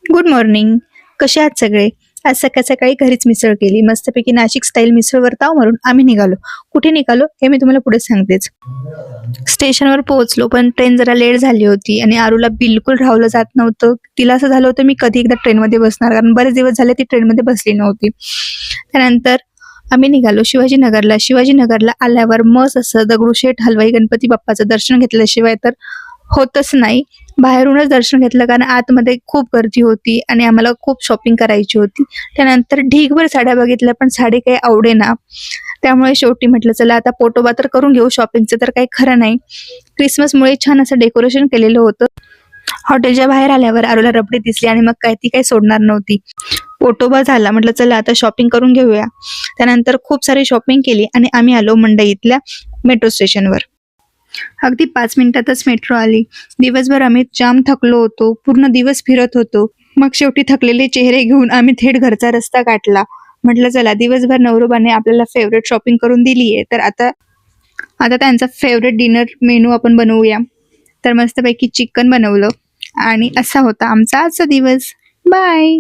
Good morning. कसे आहात सगळे? आज सकाळ सकाळी घरीच मिसळ केली. मस्तपैकी नाशिक स्टाईल मिसळवर ताव मारून आम्ही निघालो. कुठे निघालो हे मी तुम्हाला पुढे सांगतेच. स्टेशनवर पोहोचलो, पण ट्रेन जरा लेट झाली होती आणि आरूला बिलकुल राहवलं जात नव्हतं. तिला असं झालं होतं मी कधी एकदा ट्रेनमध्ये बसणार, कारण बरेच दिवस झाले ती ट्रेनमध्ये बसली नव्हती. त्यानंतर आम्ही निघालो शिवाजीनगरला. शिवाजीनगरला आल्यावर मस्त असं दगडूशेठ हलवाई गणपती बाप्पाचं दर्शन घेतल्याशिवाय तर होतच नाही. बाहेरूनच दर्शन घेतलं, कारण आतमध्ये खूप गर्दी होती आणि आम्हाला खूप शॉपिंग करायची होती. त्यानंतर ढीगभर साड्या बघितल्या, पण साडी काही आवडेना. त्यामुळे शेवटी म्हटलं चला आता पोटोबा तर करून घेऊ, शॉपिंगचं तर काही खरं नाही. क्रिसमसमुळे छान असं डेकोरेशन केलेलं होतं. हॉटेलच्या बाहेर आल्यावर आरूला रबडी दिसली आणि मग काय ती काही सोडणार नव्हती. पोटोबा झाला, म्हटलं चला आता शॉपिंग करून घेऊया. त्यानंतर खूप सारी शॉपिंग केली आणि आम्ही आलो मंडईतल्या मेट्रो स्टेशनवर. अगदी 5 मिनिटातच मेट्रो आली. दिवसभर आम्ही जाम थकलो होतो, पूर्ण दिवस फिरत होतो. मग शेवटी थकलेले चेहरे घेऊन आम्ही थेट घरचा रस्ता गाठला. म्हटलं चला दिवसभर नवरोबाने आपल्याला फेवरेट शॉपिंग करून दिलीये, तर आता त्यांचा फेवरेट डिनर मेनू आपण बनवूया. तर मस्तपैकी चिकन बनवलं आणि असा होता आमचा आजचा दिवस. बाय.